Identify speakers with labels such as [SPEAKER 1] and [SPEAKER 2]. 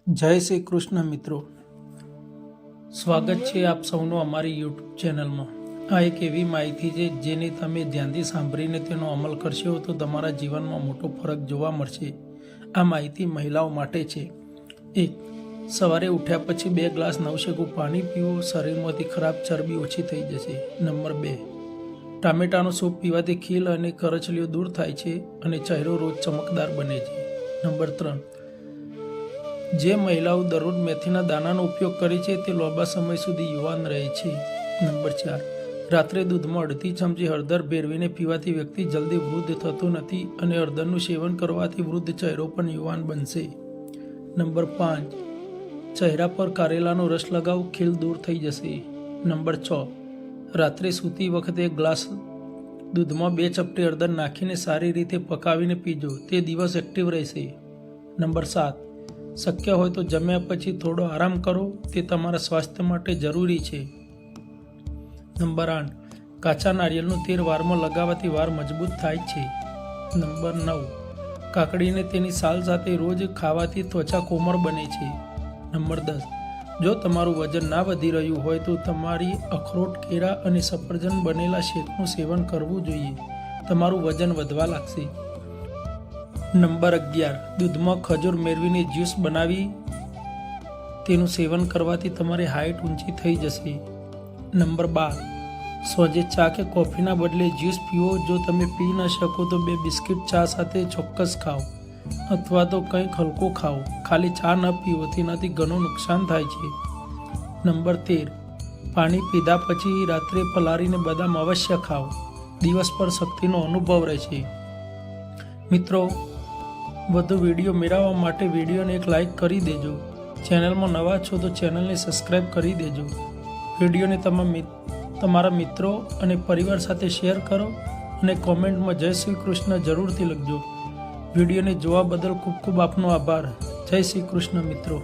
[SPEAKER 1] જય શ્રી કૃષ્ણ મિત્રો, સ્વાગત છે આપ સૌનું અમારી યુટ્યુબ ચેનલમાં। આ એક એવી માહિતી છે જેને તમે ધ્યાનથી સાંભળીને તેનો અમલ કરશો તો તમારા જીવનમાં મોટો ફરક જોવા મળશે। આ માહિતી મહિલાઓ માટે છે। 1. સવારે ઉઠ્યા પછી 2 ગ્લાસ નવશેકું પાણી પીવું, શરીરમાંથી ખરાબ ચરબી ઓછી થઈ જશે। નંબર 2. ટામેટાનો સૂપ પીવાથી ખીલ અને કરચલીઓ દૂર થાય છે અને ચહેરો રોજ ચમકદાર બને છે। નંબર 3. જે મહિલાઓ દરરોજ મેથીના દાણાનો ઉપયોગ કરે છે તે લાંબા સમય સુધી યુવાન રહે છે। નંબર 4. રાત્રે દૂધમાં અડધી ચમચી હળદર ભેળવીને પીવાથી વ્યક્તિ જલ્દી વૃદ્ધ થતો નથી અને હળદરનું સેવન કરવાથી વૃદ્ધ ચહેરો પણ યુવાન બનશે। નંબર 5. ચહેરા પર કારેલાનો રસ લગાવો, ખીલ દૂર થઈ જશે। નંબર 6. રાત્રે સૂતી વખતે 1 ગ્લાસ દૂધમાં 2 ચપટી હળદર નાખીને સારી રીતે પકાવીને પીજો, તે દિવસ એક્ટિવ રહેશે। નંબર 7. શક્ય હોય તો જમ્યા પછી થોડો આરામ કરો, તે તમારા સ્વાસ્થ્ય માટે જરૂરી છે। નંબર 8. કાચા નારિયેળનું તેલ વારમાં લગાવવાથી વાળ મજબૂત થાય છે। નંબર 9. કાકડીને તેની છાલ સાથે રોજ ખાવાથી ત્વચા કોમળ બને છે। નંબર 10. જો તમારું વજન ના વધી રહ્યું હોય તો તમારી અખરોટ, કેળા અને સફરજન બનેલા શેકનું સેવન કરવું જોઈએ, તમારું વજન વધવા લાગશે। નંબર 11. દૂધમાં ખજૂર મેળવીને જ્યુસ બનાવી તેનું સેવન કરવાથી તમારી હાઇટ ઊંચી થઈ જશે। નંબર 12. સોજે ચા કે કોફીના બદલે જ્યુસ પીવો, જો તમે પી ન શકો તો 2 બિસ્કિટ ચા સાથે ચોક્કસ ખાઓ અથવા તો કંઈક હલકું ખાઓ, ખાલી ચા ન પીવો, તેનાથી ઘણું નુકસાન થાય છે। નંબર 13. પાણી પીધા પછી રાત્રે પલાળીને બદામ અવશ્ય ખાઓ, દિવસ પર શક્તિનો અનુભવ રહેશે। મિત્રો, વધુ વિડીયો મેળવવા માટે વિડીયોને એક લાઇક કરી દેજો। ચેનલમાં નવા છો તો ચેનલને સબસ્ક્રાઈબ કરી દેજો। વિડીયોને તમારા મિત્રો અને પરિવાર સાથે શેર કરો અને કોમેન્ટમાં જય શ્રી કૃષ્ણ જરૂરથી લખજો। વિડીયોને જોવા બદલ ખૂબ ખૂબ આપનો આભાર। જય શ્રી કૃષ્ણ મિત્રો।